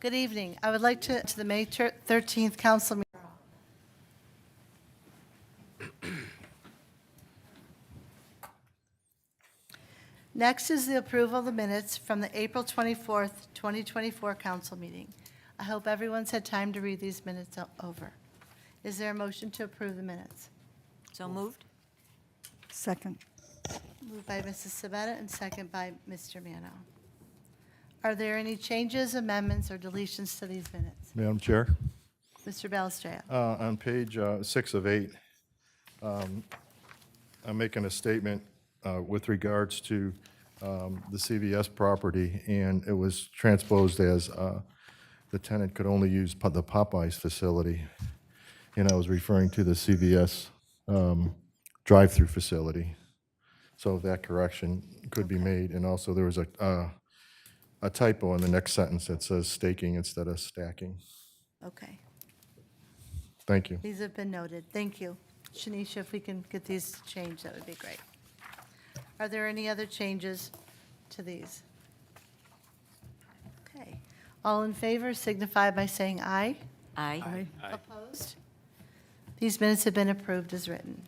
Good evening. I would like to the May 13th council meeting. Next is the approval of the minutes from the April 24th, 2024 council meeting. I hope everyone's had time to read these minutes over. Is there a motion to approve the minutes? So moved? Second. Moved by Mrs. Sabetta and second by Mr. Mano. Are there any changes, amendments, or deletions to these minutes? Madam Chair, Mr. Balistreo. on page 6 of 8, I'm making a statement with regards to the CVS property, and it was transposed as the tenant could only use the Popeyes facility, and I was referring to the CVS drive-through facility. So that correction could be made, and also there was a typo in the next sentence that says staking instead of stacking. Okay. Thank you. These have been noted. Thank you. Shanisha, if we can get these changed, that would be great. Are there any other changes to these? Okay. All in favor signify by saying aye. Aye. Opposed? These minutes have been approved as written.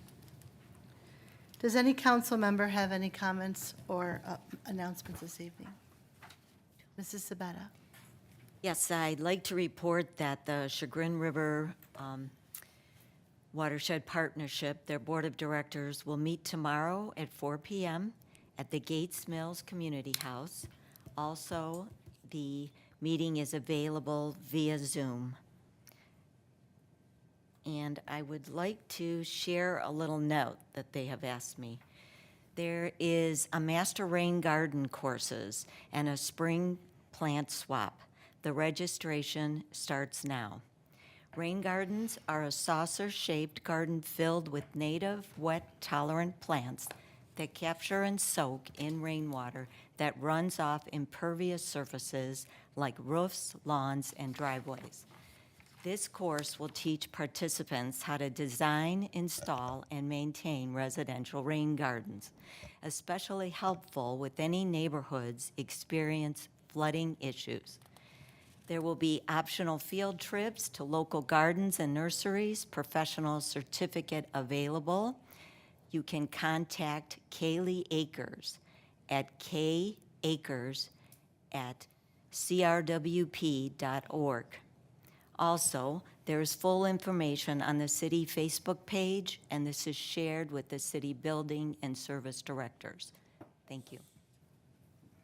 Does any council member have any comments or announcements this evening? Mrs. Sabetta. Yes, I'd like to report that the Chagrin River Watershed Partnership, their Board of Directors, will meet tomorrow at 4 p.m. at the Gates Mills Community House. Also, the meeting is available via Zoom. And I would like to share a little note that they have asked me. There is a Master Rain Garden courses and a spring plant swap. The registration starts now. Rain gardens are a saucer-shaped garden filled with native, wet-tolerant plants that capture and soak in rainwater that runs off impervious surfaces like roofs, lawns, and driveways. This course will teach participants how to design, install, and maintain residential rain gardens, especially helpful with any neighborhoods experience flooding issues. There will be optional field trips to local gardens and nurseries, professional certificate available. You can contact Kaylee Akers at kakers@crwp.org. Also, there is full information on the city Facebook page, and this is shared with the city building and service directors. Thank you.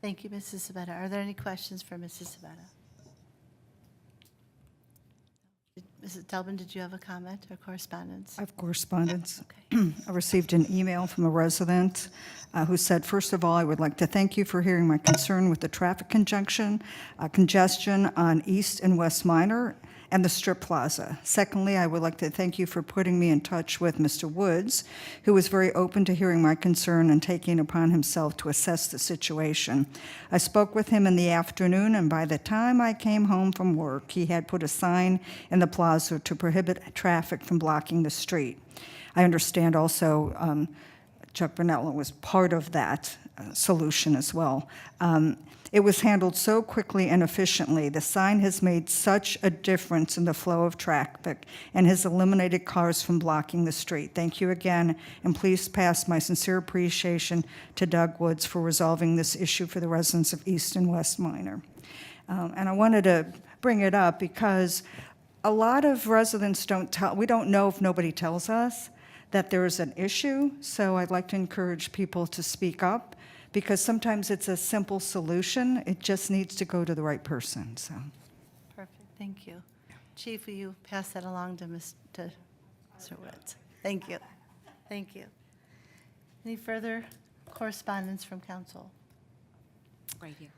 Thank you, Mrs. Sabetta. Are there any questions for Mrs. Sabetta? Mrs. Delbin, did you have a comment or correspondence? I have correspondence. Okay. I received an email from a resident who said, first of all, I would like to thank you for hearing my concern with the traffic congestion on East and West Minor and the Strip Plaza. Secondly, I would like to thank you for putting me in touch with Mr. Woods, who was very open to hearing my concern and taking upon himself to assess the situation. I spoke with him in the afternoon, and by the time I came home from work, he had put a sign in the plaza to prohibit traffic from blocking the street. I understand also Chuck Bernella was part of that solution as well. It was handled so quickly and efficiently. The sign has made such a difference in the flow of traffic and has eliminated cars from blocking the street. Thank you again, and please pass my sincere appreciation to Doug Woods for resolving this issue for the residents of East and West Minor. And I wanted to bring it up because a lot of residents we don't know if nobody tells us that there is an issue, so I'd like to encourage people to speak up, because sometimes it's a simple solution. It just needs to go to the right person. So, Perfect. Thank you. Chief, will you pass that along to Mr. Woods? Thank you. Thank you. Any further correspondence from council? Right here.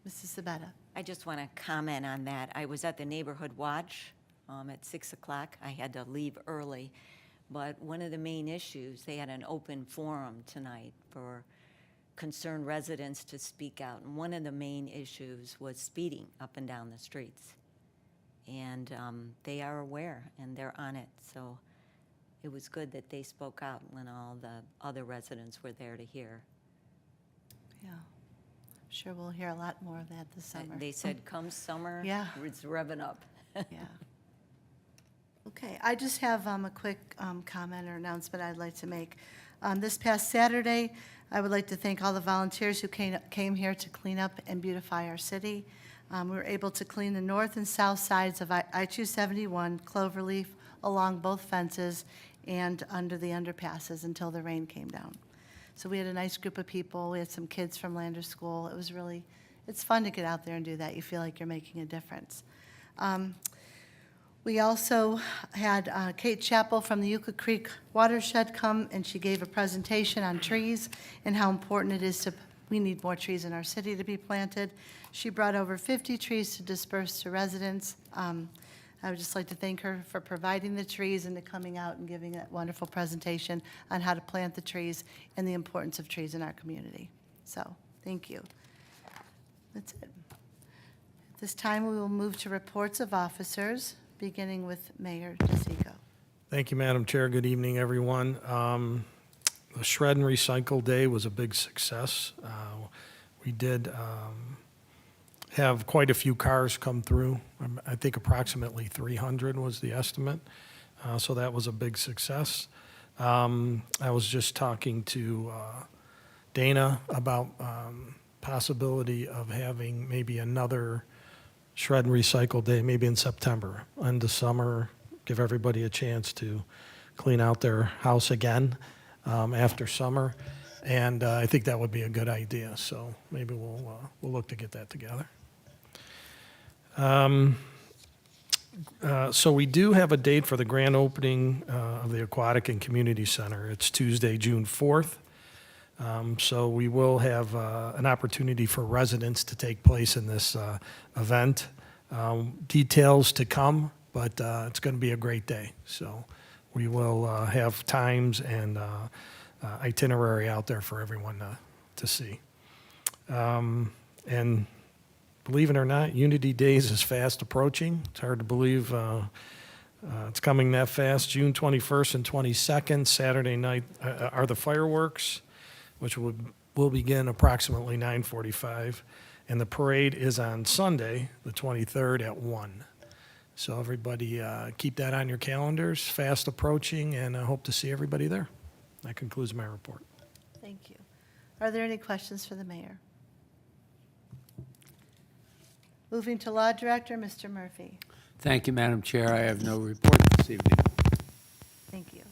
Mrs. Sabetta. I just want to comment on that. I was at the Neighborhood Watch at 6 o'clock. I had to leave early. But one of the main issues, they had an open forum tonight for concerned residents to speak out. And one of the main issues was speeding up and down the streets. And they are aware and they're on it. So it was good that they spoke out when all the other residents were there to hear. Yeah. Sure we'll hear a lot more of that this summer. They said come summer, Yeah. it's revving up. Yeah. Okay, I just have a quick comment or announcement I'd like to make. This past Saturday, I would like to thank all the volunteers who came here to clean up and beautify our city. We were able to clean the north and south sides of I-271, Cloverleaf, along both fences and under the underpasses until the rain came down. So we had a nice group of people. We had some kids from Landers School. It was really, it's fun to get out there and do that. You feel like you're making a difference. We also had Kate Chappell from the Yucca Creek Watershed come, and she gave a presentation on trees and how important it is we need more trees in our city to be planted. She brought over 50 trees to disperse to residents. I would just like to thank her for providing the trees and to coming out and giving that wonderful presentation on how to plant the trees and the importance of trees in our community. So, thank you. That's it. At this time, we will move to reports of officers, beginning with Mayor DeSico. Thank you, Madam Chair. Good evening, everyone. The Shred and Recycle Day was a big success. We did have quite a few cars come through. I think approximately 300 was the estimate. So that was a big success. I was just talking to Dana about possibility of having maybe another Shred and Recycle Day, maybe in September, end of summer, give everybody a chance to clean out their house again after summer. And I think that would be a good idea. So maybe we'll look to get that together. So we do have a date for the grand opening of the Aquatic and Community Center. It's Tuesday, June 4th. So we will have an opportunity for residents to take place in this event. Details to come, but it's going to be a great day. So we will have times and itinerary out there for everyone to see. And believe it or not, Unity Days is fast approaching. It's hard to believe it's coming that fast. June 21st and 22nd, Saturday night, are the fireworks, which will begin approximately 9:45. And the parade is on Sunday, the 23rd at 1. So everybody keep that on your calendars, fast approaching, and I hope to see everybody there. That concludes my report. Thank you. Are there any questions for the mayor? Moving to Law Director, Mr. Murphy. Thank you, Madam Chair. I have no report this evening. Thank you.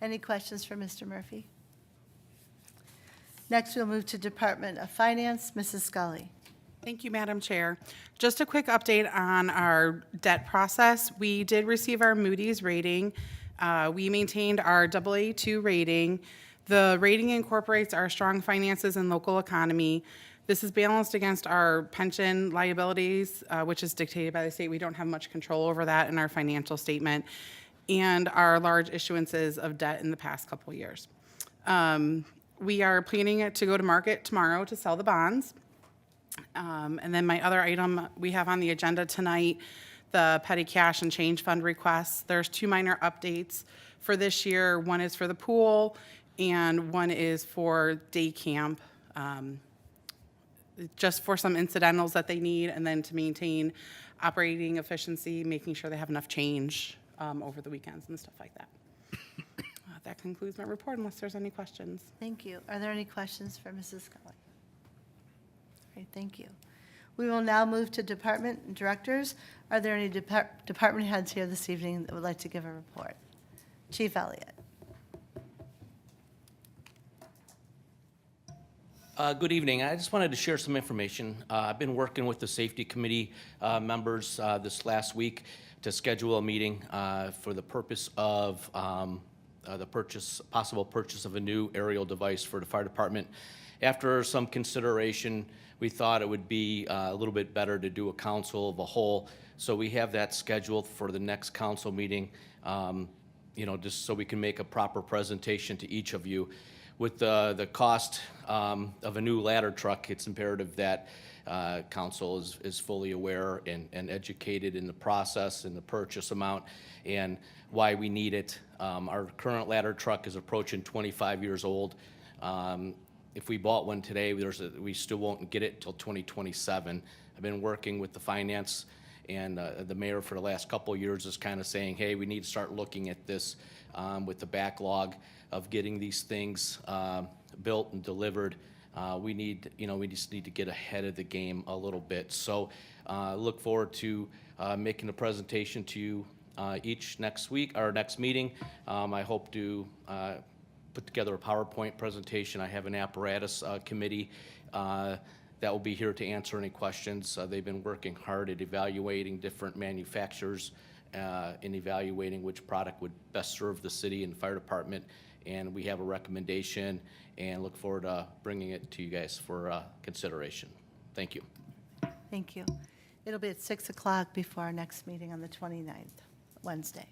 Any questions for Mr. Murphy? Next, we'll move to Department of Finance, Mrs. Scully. Thank you, Madam Chair. Just a quick update on our debt process. We did receive our Moody's rating. We maintained our AA2 rating. The rating incorporates our strong finances and local economy. This is balanced against our pension liabilities, which is dictated by the state. We don't have much control over that in our financial statement, and our large issuances of debt in the past couple of years. We are planning to go to market tomorrow to sell the bonds. And then my other item we have on the agenda tonight, the petty cash and change fund requests. There's two minor updates for this year. One is for the pool, and one is for day camp, just for some incidentals that they need, and then to maintain operating efficiency, making sure they have enough change over the weekends and stuff like that. That concludes my report, unless there's any questions. Thank you. Are there any questions for Mrs. Scully? Great, thank you. We will now move to department directors. Are there any department heads here this evening that would like to give a report? Chief Elliott. Good evening. I just wanted to share some information. I've been working with the safety committee members this last week to schedule a meeting for the purpose of the possible purchase of a new aerial device for the fire department. After some consideration, we thought it would be a little bit better to do a council of a whole. So we have that scheduled for the next council meeting, just so we can make a proper presentation to each of you. With the cost of a new ladder truck, it's imperative that council is fully aware and educated in the process and the purchase amount and why we need it. Our current ladder truck is approaching 25 years old. if we bought one today, we still won't get it till 2027. I've been working with the finance and the mayor for the last couple of years is kind of saying, hey, we need to start looking at this with the backlog of getting these things built and delivered. We just need to get ahead of the game a little bit. So look forward to making a presentation to you each next week, our next meeting. I hope to put together a PowerPoint presentation. I have an apparatus committee that will be here to answer any questions. They've been working hard at evaluating different manufacturers and evaluating which product would best serve the city and fire department. And we have a recommendation and look forward to bringing it to you guys for consideration. Thank you. Thank you. It'll be at 6 o'clock before our next meeting on the 29th, Wednesday.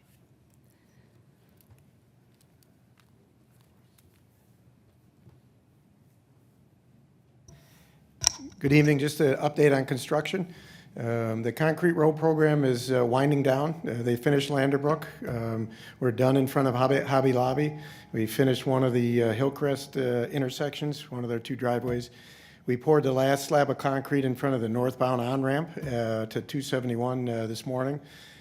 Good evening. Just an update on construction. The concrete road program is winding down. They finished Landerbrook. We're done in front of Hobby Lobby. We finished one of the Hillcrest intersections, one of their 2 driveways. We poured the last slab of concrete in front of the northbound on-ramp to 271 this morning.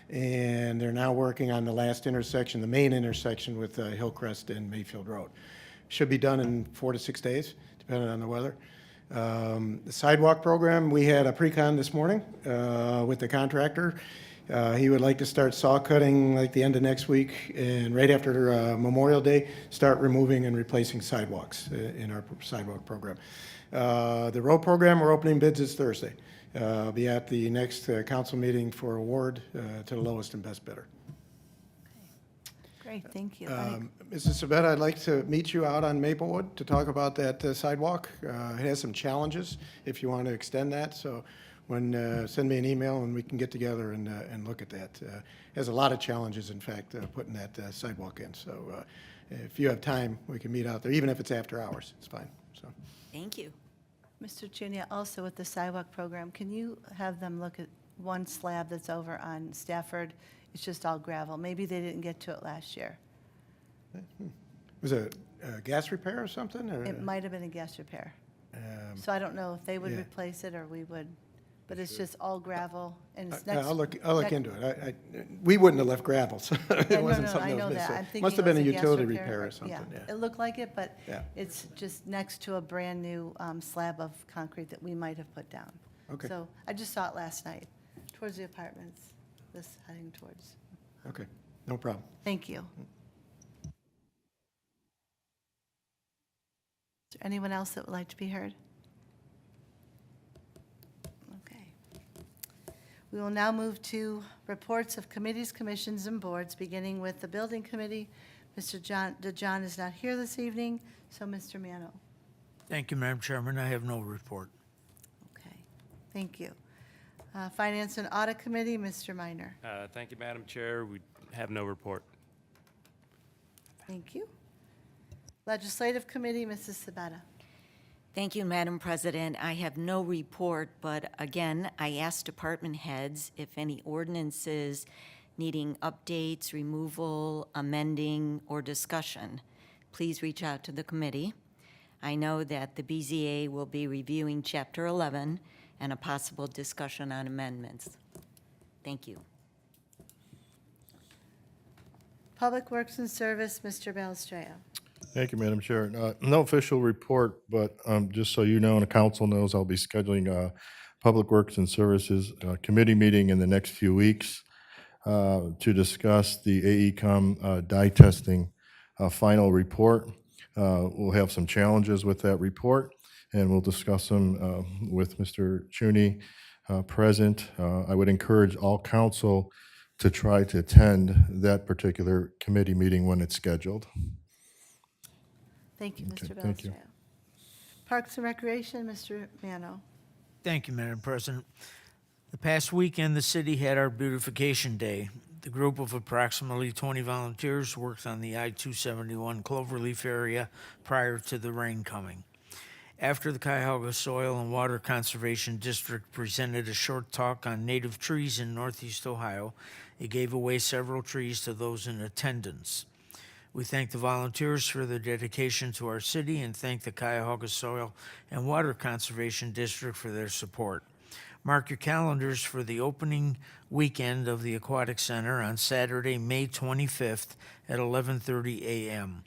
And they're now working on the last intersection, the main intersection with Hillcrest and Mayfield Road. Should be done in 4 to 6 days, depending on the weather. The sidewalk program, we had a pre-con this morning with the contractor. He would like to start saw cutting like the end of next week, and right after Memorial Day, start removing and replacing sidewalks in our sidewalk program. The road program, we're opening bids this Thursday. I'll be at the next council meeting for award to the lowest and best bidder. Great, thank you. Mrs. Sabetta, I'd like to meet you out on Maplewood to talk about that sidewalk. It has some challenges if you want to extend that, so send me an email and we can get together and look at that. It has a lot of challenges, in fact, putting that sidewalk in. So if you have time, we can meet out there, even if it's after hours, it's fine. So. Thank you. Mr. Chunia, also with the sidewalk program, can you have them look at one slab that's over on Stafford? It's just all gravel. Maybe they didn't get to it last year. Was it a gas repair or something? Or? It might have been a gas repair. So I don't know if they would yeah. replace it or we would, but it's just all gravel and it's Yeah, next. I'll look into it. We wouldn't have left gravel, so it Yeah, wasn't no, something I that know was that. missing. I'm thinking Must have it been a was gas utility repair or but something, yeah. It looked like it, but Yeah. it's just next to a brand-new slab of concrete that we might have put down. Okay. So I just saw it last night, towards the apartments, this heading towards. Okay, no problem. Thank you. Is there anyone else that would like to be heard? Okay. We will now move to reports of committees, commissions, and boards, beginning with the Building Committee. Mr. DeJohn is not here this evening, so Mr. Mano. Thank you, Madam Chairman. I have no report. Okay, thank you. Finance and Audit Committee, Mr. Minor. Thank you, Madam Chair. We have no report. Thank you. Legislative Committee, Mrs. Sabetta. Thank you, Madam President. I have no report, but again, I asked department heads if any ordinances needing updates, removal, amending, or discussion. Please reach out to the committee. I know that the BZA will be reviewing Chapter 11 and a possible discussion on amendments. Thank you. Public Works and Service, Mr. Balestreo. Thank you, Madam Chair. No official report, but just so you know and the council knows, I'll be scheduling a Public Works and Services committee meeting in the next few weeks to discuss the AECom dye testing final report. We'll have some challenges with that report, and we'll discuss them with Mr. Chuney present. I would encourage all council to try to attend that particular committee meeting when it's scheduled. Thank you, Mr. Okay, thank you. Balestreo. Parks and Recreation, Mr. Mano. Thank you, Madam President. The past weekend, the city had our Beautification Day. The group of approximately 20 volunteers worked on the I-271 Cloverleaf area prior to the rain coming. After the Cuyahoga Soil and Water Conservation District presented a short talk on native trees in Northeast Ohio, it gave away several trees to those in attendance. We thank the volunteers for their dedication to our city and thank the Cuyahoga Soil and Water Conservation District for their support. Mark your calendars for the opening weekend of the Aquatic Center on Saturday, May 25th at 11:30 a.m.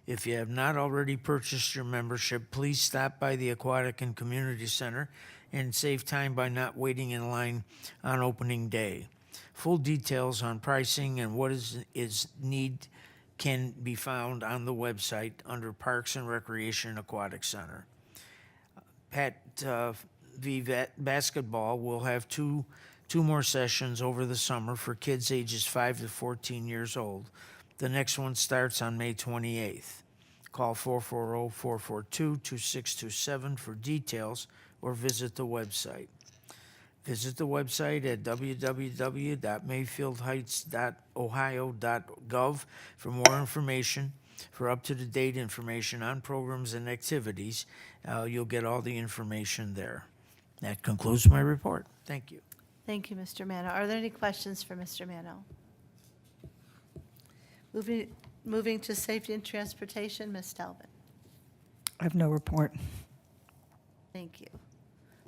If you have not already purchased your membership, please stop by the Aquatic and Community Center and save time by not waiting in line on opening day. Full details on pricing and what is need can be found on the website under Parks and Recreation Aquatic Center. Pat V Basketball will have two more sessions over the summer for kids ages 5 to 14 years old. The next one starts on May 28th. Call 440-442-2627 for details or visit the website. Visit the website at www.mayfieldheights.ohio.gov for more information, for up-to-the-date information on programs and activities. You'll get all the information there. That concludes my report. Thank you. Thank you, Mr. Mano. Are there any questions for Mr. Mano? Moving to Safety and Transportation, Ms. Stelben. I have no report. Thank you.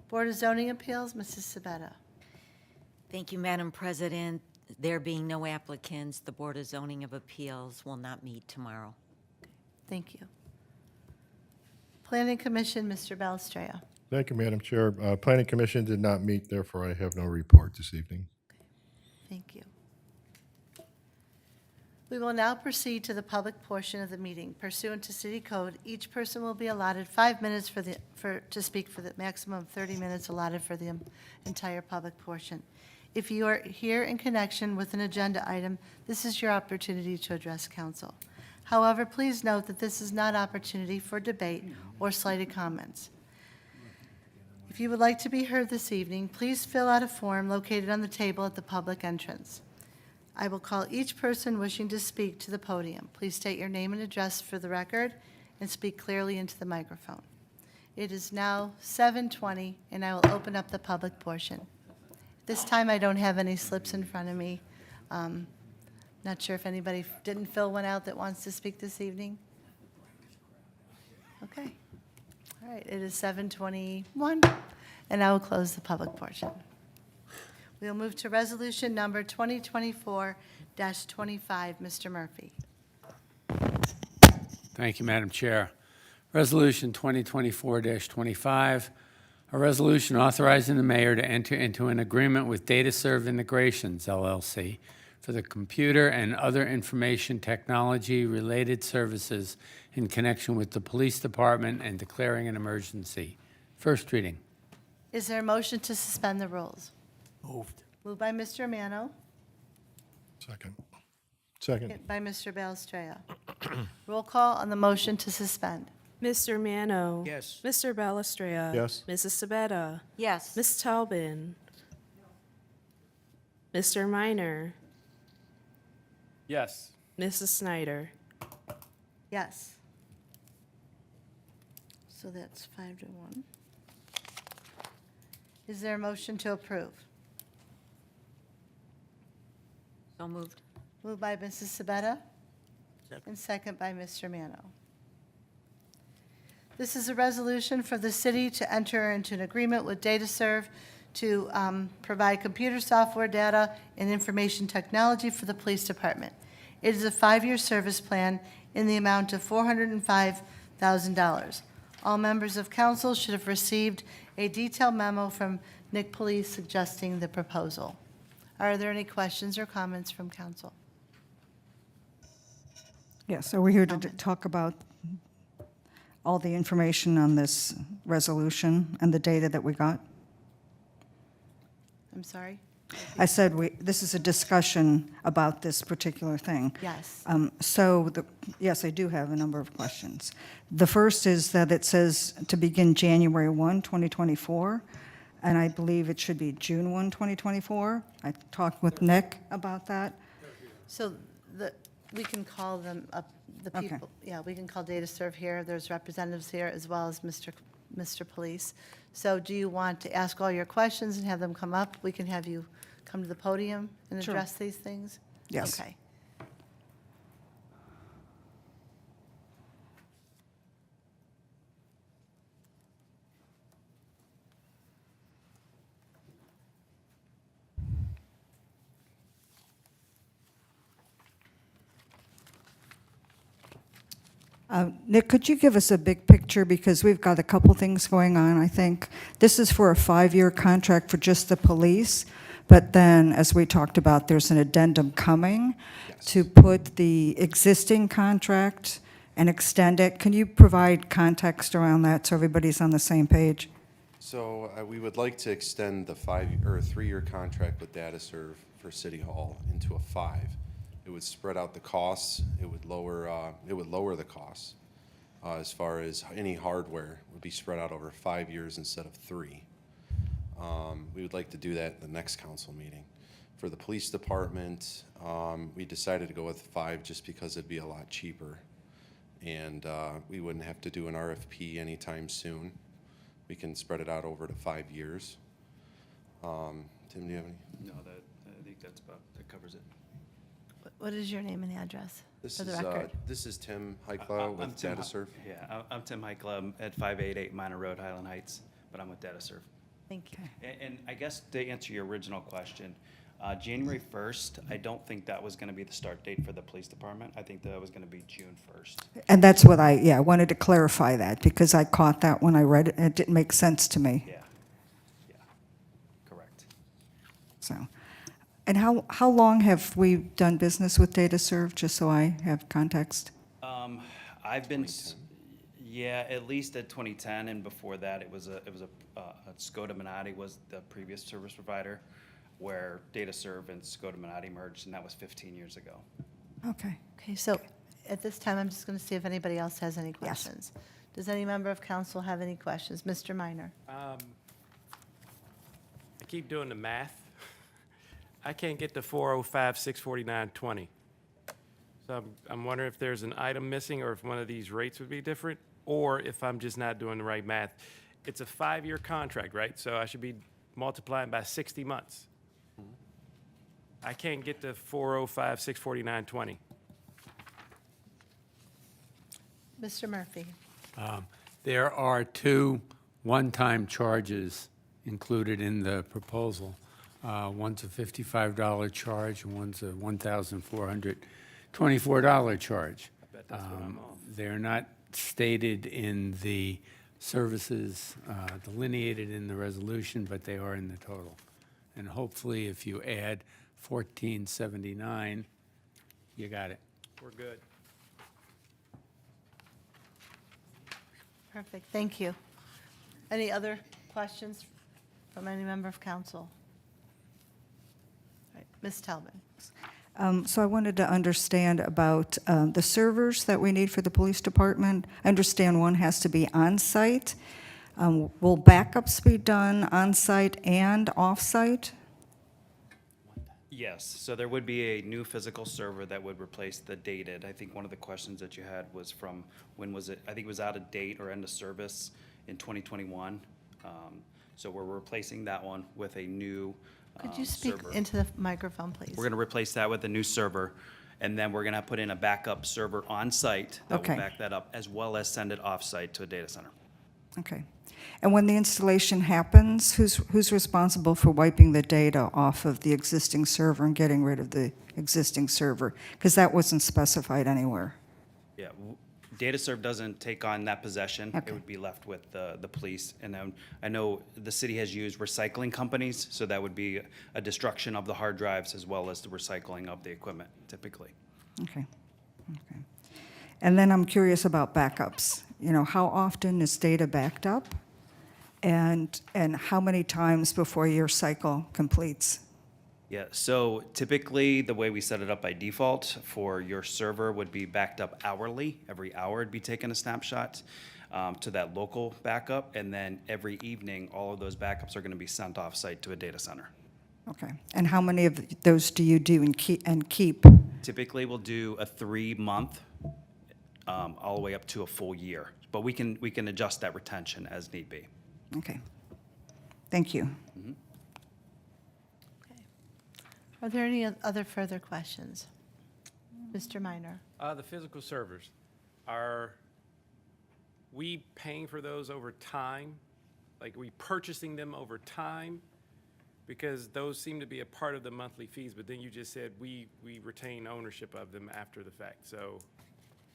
Board of Zoning Appeals, Mrs. Sabetta. Thank you, Madam President. There being no applicants, the Board of Zoning of Appeals will not meet tomorrow. Thank you. Planning Commission, Mr. Balestrea. Thank you, Madam Chair. Planning Commission did not meet, therefore I have no report this evening. Thank you. We will now proceed to the public portion of the meeting. Pursuant to City Code, each person will be allotted 5 minutes to speak for the maximum of 30 minutes allotted for the entire public portion. If you are here in connection with an agenda item, this is your opportunity to address council. However, please note that this is not opportunity for debate or slighted comments. If you would like to be heard this evening, please fill out a form located on the table at the public entrance. I will call each person wishing to speak to the podium. Please state your name and address for the record and speak clearly into the microphone. It is now 7:20, and I will open up the public portion. This time, I don't have any slips in front of me. Not sure if anybody didn't fill one out that wants to speak this evening. Okay. All right, it is 7:21, and I will close the public portion. We'll move to resolution number 2024-25. Mr. Murphy. Thank you, Madam Chair. Resolution 2024-25, a resolution authorizing the mayor to enter into an agreement with DataServe Integrations, LLC, for the computer and other information technology-related services in connection with the police department and declaring an emergency. First reading. Is there a motion to suspend the rules? Moved. Moved by Mr. Mano, Second. second by Mr. Balestrea. Roll call on the motion to suspend. Mr. Mano. Yes. Mr. Balestrea. Yes. Mrs. Sabetta. Yes. Ms. Talbin. Mr. Minor. Yes. Mrs. Snyder. Yes. So that's 5-1. Is there a motion to approve? So moved. Moved by Mrs. Sabetta Second. and second by Mr. Mano. This is a resolution for the city to enter into an agreement with DataServe to provide computer software data and information technology for the police department. It is a 5-year service plan in the amount of $405,000. All members of council should have received a detailed memo from Nick Police suggesting the proposal. Are there any questions or comments from council? Yes, so we're here to talk about all the information on this resolution and the data that we got. I'm sorry? I said this is a discussion about this particular thing. Yes. Yes, I do have a number of questions. The first is that it says to begin January 1, 2024, and I believe it should be June 1, 2024. I talked with Nick about that. So we can call them up, the Okay. people. Yeah, we can call DataServe here. There's representatives here as well as Mr. Police. So do you want to ask all your questions and have them come up? We can have you come to the podium and Sure. address these things? Yes. Okay. Nick, could you give us a big picture, because we've got a couple things going on, I think. This is for a 5-year contract for just the police, but then, as we talked about, there's an addendum coming to put the existing contract and extend it. Can you provide context around that so everybody's on the same page? So we would like to extend the 3-year contract with DataServe for City Hall into a 5. It would spread out the costs. It would lower the costs as far as any hardware would be spread out over 5 years instead of 3. We would like to do that at the next council meeting. For the police department, we decided to go with 5 just because it'd be a lot cheaper, and we wouldn't have to do an RFP anytime soon. We can spread it out over to 5 years. Tim, do you have any? No, I think that covers it. What is your name and address This for the is record? this is Tim Heikla with DataServe. Yeah, I'm Tim Heikla. I'm at 588 Minor Road, Highland Heights, but I'm with DataServe. Thank you. And I guess to answer your original question, January 1st, I don't think that was going to be the start date for the police department. I think that was going to be June 1st. And that's what I wanted to clarify that, because I caught that when I read it, and it didn't make sense to me. Yeah, correct. So, and how long have we done business with DataServe, just so I have context? I've been, yeah, at least at 2010, and before that, it was Skoda Minotti was the previous service provider, where DataServe and Skoda Minotti merged, and that was 15 years ago. Okay. Okay, so at this time, I'm just going to see if anybody else has any questions. Does any member of council have any questions? Mr. Minor? I keep doing the math. I can't get to 405, 649.20. So I'm wondering if there's an item missing, or if one of these rates would be different, or if I'm just not doing the right math. It's a 5-year contract, right? So I should be multiplying by 60 months. I can't get to 405, 649.20. Mr. Murphy? There are 2 one-time charges included in the proposal. One's a $55 charge, and one's a $1,424 charge. They're not stated in the services delineated in the resolution, but they are in the total. And hopefully, if you add 1479, you got it. We're good. Perfect, thank you. Any other questions from any member of council? All right, Ms. Talbot? So I wanted to understand about the servers that we need for the police department. I understand one has to be on-site. Will backups be done on-site and off-site? Yes, so there would be a new physical server that would replace the dated. I think one of the questions that you had was from, when was it? I think it was out of date or end of service in 2021. So we're replacing that one with a new Could you speak server. into the microphone, please? We're going to replace that with a new server, and then we're going to put in a backup server on-site that will Okay. back that up, as well as send it off-site to a data center. Okay. And when the installation happens, who's responsible for wiping the data off of the existing server and getting rid of the existing server? Because that wasn't specified anywhere. Yeah, DataServe doesn't take on that possession. Okay. It would be left with the police. And then I know the city has used recycling companies, so that would be a destruction of the hard drives as well as the recycling of the equipment typically. Okay. Okay. And then I'm curious about backups. You know, how often is data backed up? And how many times before your cycle completes? Yeah, so typically, the way we set it up by default for your server would be backed up hourly. Every hour it'd be taking a snapshot to that local backup, and then every evening, all of those backups are going to be sent off-site to a data center. Okay. And how many of those do you do and keep? Typically, we'll do a 3-month, all the way up to a full year, but we can adjust that retention as need be. Okay. Thank you. Are there any other further questions? Mr. Minor? The physical servers, are we paying for those over time? Like, are we purchasing them over time? Because those seem to be a part of the monthly fees, but then you just said we retain ownership of them after the fact. So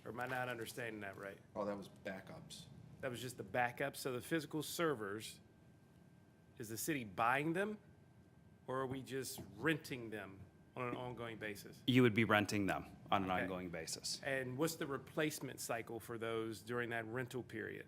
Or am I not understanding that right? Oh, that was backups. That was just the backup, so the physical servers, is the city buying them? Or are we just renting them on an ongoing basis? You would be renting them on an Okay. ongoing basis. And what's the replacement cycle for those during that rental period?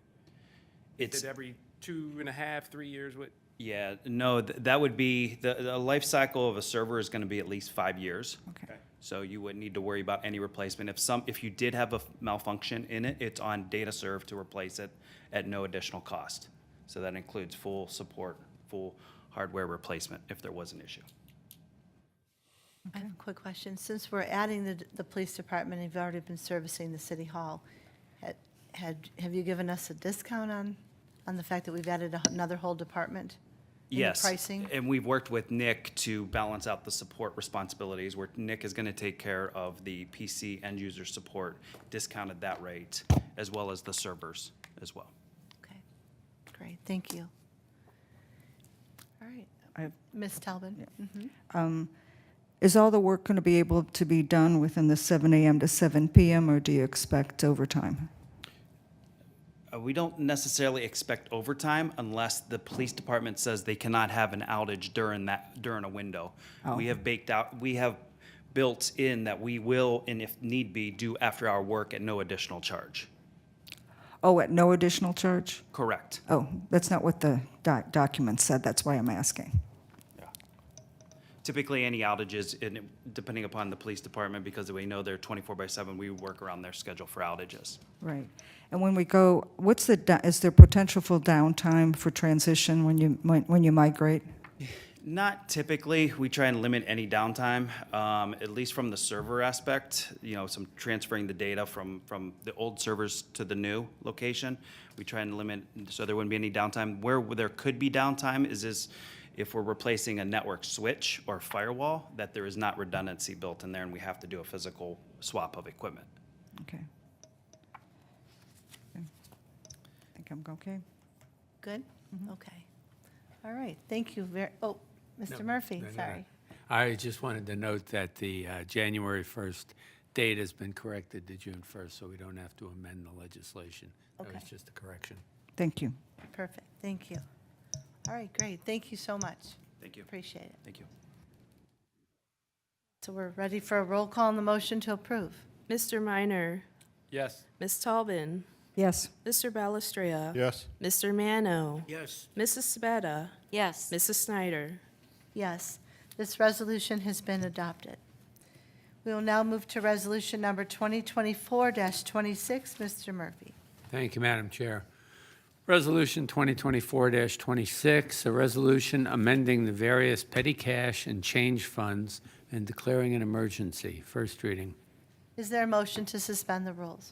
It's, Is it every 2.5, 3 years? What? yeah, no, that would be, the life cycle of a server is going to be at least 5 years. Okay. So you wouldn't need to worry about any replacement. If you did have a malfunction in it, it's on DataServe to replace it at no additional cost. So that includes full support, full hardware replacement if there was an issue. I have a quick question. Since we're adding the police department, and you've already been servicing the city hall, have you given us a discount on the fact that we've added another whole department? In the Yes. pricing? And we've worked with Nick to balance out the support responsibilities, where Nick is going to take care of the PC end user support, discounted that rate, as well as the servers as well. Okay, great, thank you. All right, I have- Ms. Talbot? Mhm. Is all the work going to be able to be done within the 7 a.m. to 7 p.m., or do you expect overtime? We don't necessarily expect overtime unless the police department says they cannot have an outage during a window. Oh. We have built in that we will, and if need be, do after-hour work at no additional charge. Oh, at no additional charge? Correct. Oh, that's not what the document said, that's why I'm asking. Typically, any outages, depending upon the police department, because we know they're 24/7, we work around their schedule for outages. Right. And when we go, is there potential for downtime for transition when you migrate? Not typically. We try and limit any downtime, at least from the server aspect, some transferring the data from the old servers to the new location. We try and limit, so there wouldn't be any downtime. Where there could be downtime is if we're replacing a network switch or firewall, that there is not redundancy built in there and we have to do a physical swap of equipment. Okay. I think I'm okay. Good? Okay. All right, thank you Mr. No, Murphy, no, no, no. sorry. I just wanted to note that the January 1st date has been corrected to June 1st, so we don't have to amend the legislation. That was Okay. just a correction. Thank you. Perfect, thank you. All right, great, thank you so much. Thank you. Appreciate it. Thank you. So we're ready for a roll call on the motion to approve. Mr. Minor, Yes. Ms. Talbin, Yes. Mr. Balestria. Yes. Mr. Mano, Yes. Mrs. Sabetta, Yes. Mrs. Snyder. Yes, this resolution has been adopted. We will now move to resolution number 2024-26. Mr. Murphy. Thank you, Madam Chair. Resolution 2024-26, a resolution amending the various petty cash and change funds and declaring an emergency. First reading. Is there a motion to suspend the rules?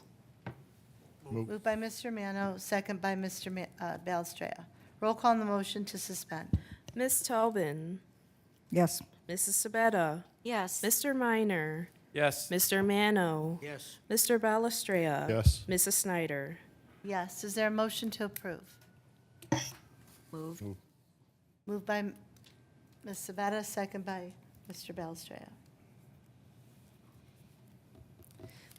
Moved by Mr. Mano, second by Mr. Balestria. Roll call on the motion to suspend. Ms. Talbin, Yes. Mrs. Sabetta, Yes. Mr. Minor, Yes. Mr. Mano, Yes. Mr. Balestria. Yes. Mrs. Snyder. Yes, is there a motion to approve? Move. Moved by Ms. Sabetta, second by Mr. Balestria.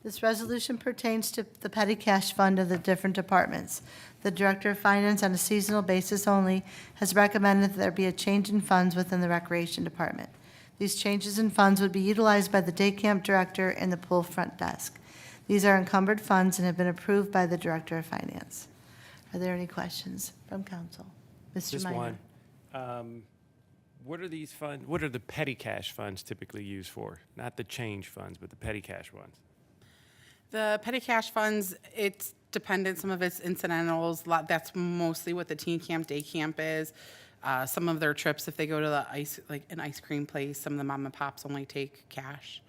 This resolution pertains to the petty cash fund of the different departments. The Director of Finance, on a seasonal basis only, has recommended that there be a change in funds within the Recreation Department. These changes in funds would be utilized by the day camp director and the pool front desk. These are encumbered funds and have been approved by the Director of Finance. Are there any questions from council? Mr. Just Minor? one. What are these funds, what are the petty cash funds typically used for? Not the change funds, but the petty cash ones? The petty cash funds, it's dependent, some of it's incidentals, that's mostly what the teen camp, day camp is. Some of their trips, if they go to the an ice cream place, some of the mom and pops only take cash.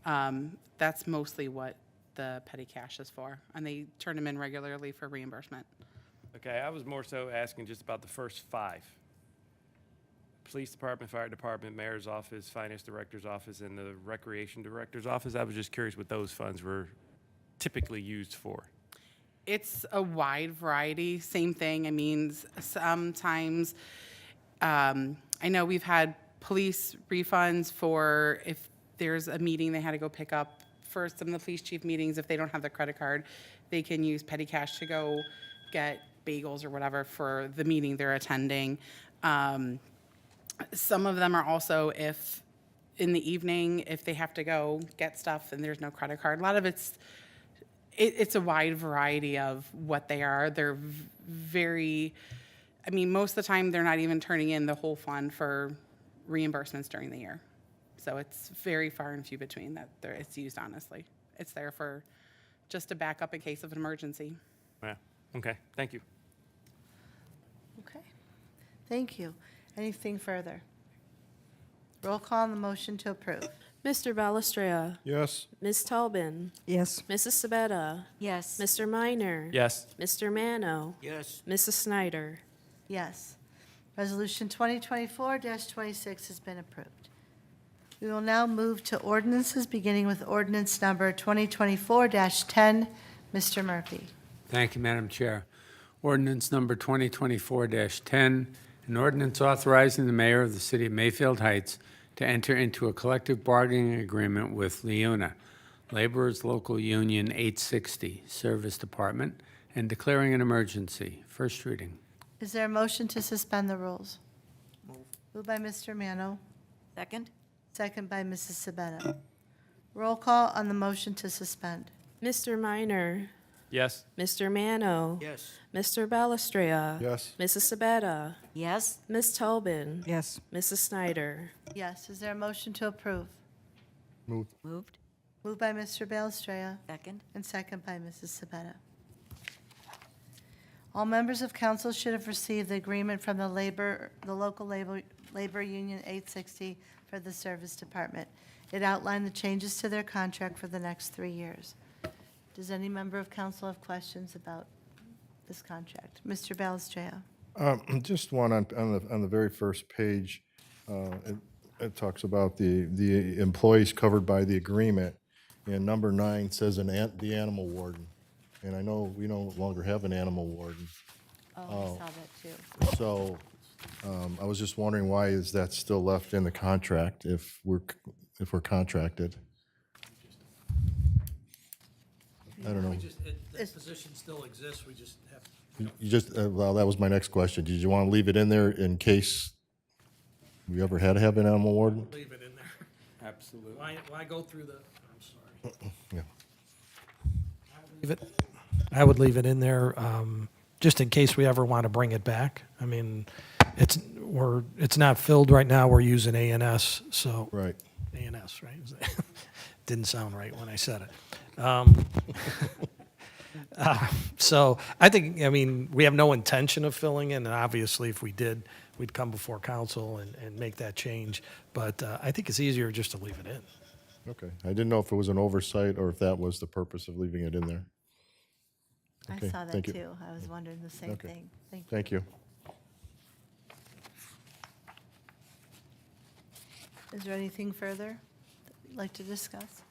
That's mostly what the petty cash is for, and they turn them in regularly for reimbursement. Okay, I was more so asking just about the first 5. Police Department, Fire Department, Mayor's Office, Finance Director's Office, and the Recreation Director's Office. I was just curious what those funds were typically used for. It's a wide variety, same thing. I mean, sometimes, I know we've had police refunds for if there's a meeting they had to go pick up for some of the police chief meetings, if they don't have the credit card, they can use petty cash to go get bagels or whatever for the meeting they're attending. Some of them are also, if in the evening, if they have to go get stuff and there's no credit card. A lot of it's a wide variety of what they are. They're very, I mean, most of the time, they're not even turning in the whole fund for reimbursements during the year. So it's very far and few between that it's used, honestly. It's there for just a backup in case of an emergency. Yeah, okay, thank you. Okay. Thank you. Anything further? Roll call on the motion to approve. Mr. Balestria. Yes. Ms. Tobin. Yes. Mrs. Sabetta. Yes. Mr. Minor. Yes. Mr. Mano. Yes. Mrs. Snyder. Yes. Resolution 2024-26 has been approved. We will now move to ordinances, beginning with ordinance number 2024-10. Mr. Murphy. Thank you, Madam Chair. Ordinance number 2024-10, an ordinance authorizing the mayor of the city of Mayfield Heights to enter into a collective bargaining agreement with Leuna, Laborers Local Union 860 Service Department, and declaring an emergency. First reading. Is there a motion to suspend the rules? Moved by Mr. Mano, Second? second by Mrs. Sabetta. Roll call on the motion to suspend. Mr. Minor. Yes. Mr. Mano. Yes. Mr. Balestria. Yes. Mrs. Sabetta. Yes. Ms. Tobin. Yes. Mrs. Snyder. Yes. Is there a motion to approve? Moved. Moved? Moved by Mr. Balestria Second? and second by Mrs. Sabetta. All members of council should have received the agreement from the local labor union 860 for the service department. It outlined the changes to their contract for the next 3 years. Does any member of council have questions about this contract? Mr. Balestria. Just one on the very first page. It talks about the employees covered by the agreement, and number 9 says the animal warden. And I know we no longer have an animal warden. Oh, I saw that too. So I was just wondering, why is that still left in the contract if we're contracted? I don't know. That position still exists, we just have. You just, well, that was my next question. Did you want to leave it in there in case we ever had to have an animal warden? Leave it in there. Absolutely. Why go through the, I'm sorry. Yeah. I would leave it in there, just in case we ever want to bring it back. I mean, it's not filled right now, we're using ANS, so. Right. ANS, right? Didn't sound right when I said it. So I think, I mean, we have no intention of filling in, and obviously if we did, we'd come before council and make that change. But I think it's easier just to leave it in. Okay. I didn't know if it was an oversight or if that was the purpose of leaving it in there. I Okay, saw that thank you. too. I was wondering the same Okay. thing. Thank you. Thank you. Is there anything further that you'd like to discuss?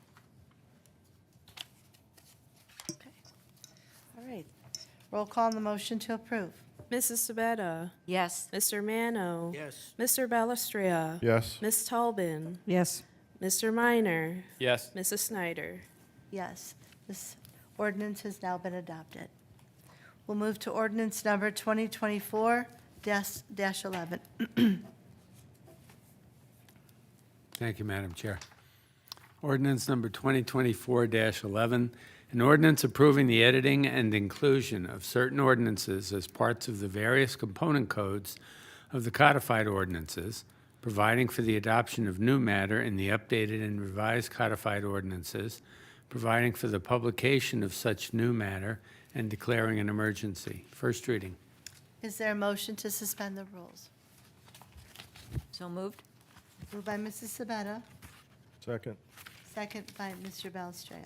Okay. All right. Roll call on the motion to approve. Mrs. Sabetta. Yes. Mr. Mano. Yes. Mr. Balestria. Yes. Ms. Tobin. Yes. Mr. Minor. Yes. Mrs. Snyder. Yes, this ordinance has now been adopted. We'll move to ordinance number 2024-11. Thank you, Madam Chair. Ordinance number 2024-11, an ordinance approving the editing and inclusion of certain ordinances as parts of the various component codes of the codified ordinances, providing for the adoption of new matter in the updated and revised codified ordinances, providing for the publication of such new matter, and declaring an emergency. First reading. Is there a motion to suspend the rules? So moved? Moved by Mrs. Sabetta, Second. second by Mr. Balestria.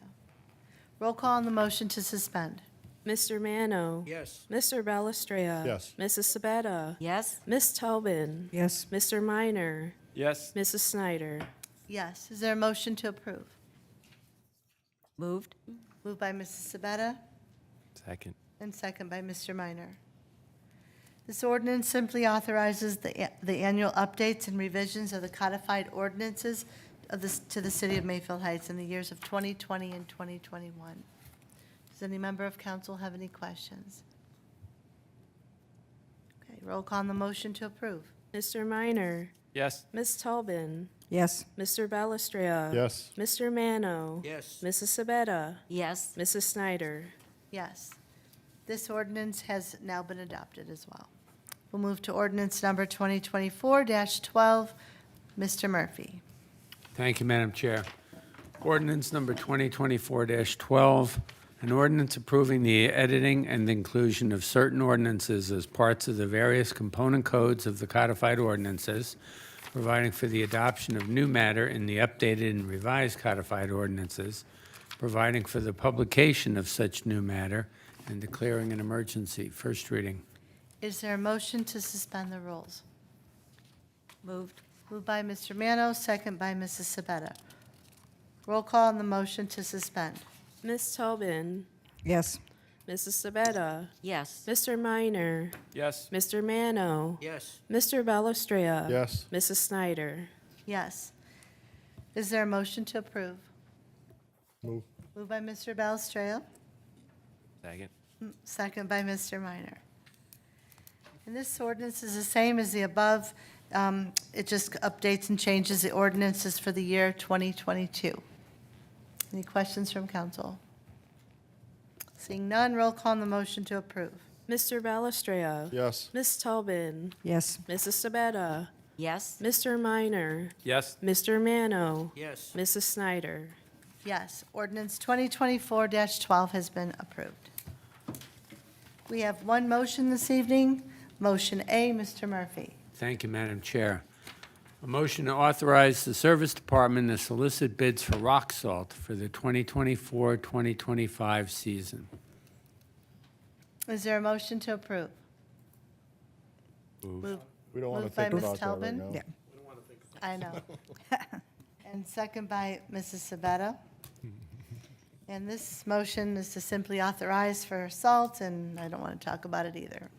Roll call on the motion to suspend. Mr. Mano. Yes. Mr. Balestria. Yes. Mrs. Sabetta. Yes. Ms. Tobin. Yes. Mr. Minor. Yes. Mrs. Snyder. Yes, is there a motion to approve? Moved? Moved by Mrs. Sabetta Second. and second by Mr. Minor. This ordinance simply authorizes the annual updates and revisions of the codified ordinances to the city of Mayfield Heights in the years of 2020 and 2021. Does any member of council have any questions? Okay, roll call on the motion to approve. Mr. Minor, Yes. Ms. Tobin, Yes. Mr. Belistria. Yes. Mr. Mano. Yes. Mrs. Sabetta. Yes. Mrs. Snyder. Yes. This ordinance has now been adopted as well. We'll move to ordinance number 2024-12. Mr. Murphy. Thank you, Madam Chair. Ordinance number 2024-12, an ordinance approving the editing and inclusion of certain ordinances as parts of the various component codes of the codified ordinances, providing for the adoption of new matter in the updated and revised codified ordinances, providing for the publication of such new matter, and declaring an emergency. First reading. Is there a motion to suspend the rules? Moved. Moved by Mr. Mano, second by Mrs. Sabetta. Roll call on the motion to suspend. Ms. Tobin, Yes. Mrs. Sabetta. Yes. Mr. Minor, Yes. Mr. Mano. Yes. Mr. Belistria. Yes. Mrs. Snyder. Yes. Is there a motion to approve? Move. Moved by Mr. Balestreo, Second. second by Mr. Minor. And this ordinance is the same as the above. It just updates and changes the ordinances for the year 2022. Any questions from council? Seeing none, roll call on the motion to approve. Mr. Belistria. Yes. Ms. Tobin, Yes. Mrs. Sabetta. Yes. Mr. Minor, Yes. Mr. Mano. Yes. Mrs. Snyder. Yes, ordinance 2024-12 has been approved. We have one motion this evening. Motion A, Mr. Murphy. Thank you, Madam Chair. A motion to authorize the Service Department to solicit bids for rock salt for the 2024-2025 season. Is there a motion to approve? Moved We don't want Moved to by think Ms. about that right Talbin? now. Yeah. I know. And second by Mrs. Sabetta. And this motion is to simply authorize for salt, and I don't want to talk about it either.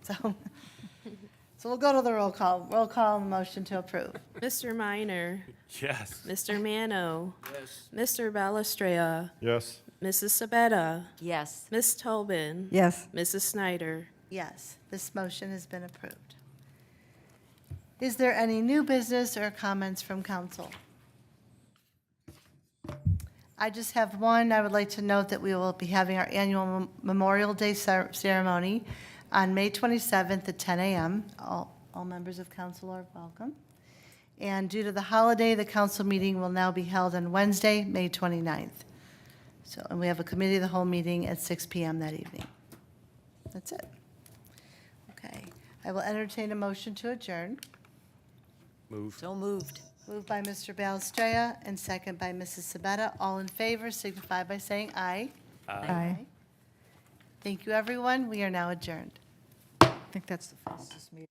So we'll go to the roll call. Roll call on the motion to approve. Mr. Minor, Yes. Mr. Mano. Yes. Mr. Belistria. Yes. Mrs. Sabetta. Yes. Ms. Tobin. Yes. Mrs. Snyder. Yes, this motion has been approved. Is there any new business or comments from council? I just have one. I would like to note that we will be having our annual Memorial Day ceremony on May 27th at 10 a.m. All members of council are welcome. And due to the holiday, the council meeting will now be held on Wednesday, May 29th. So, and we have a committee of the whole meeting at 6 p.m. that evening. That's it. Okay. I will entertain a motion to adjourn. Move. So moved. Moved by Mr. Balestrea and second by Mrs. Sabetta. All in favor signify by saying aye. Aye. Thank you, everyone. We are now adjourned. I think that's the fastest meeting.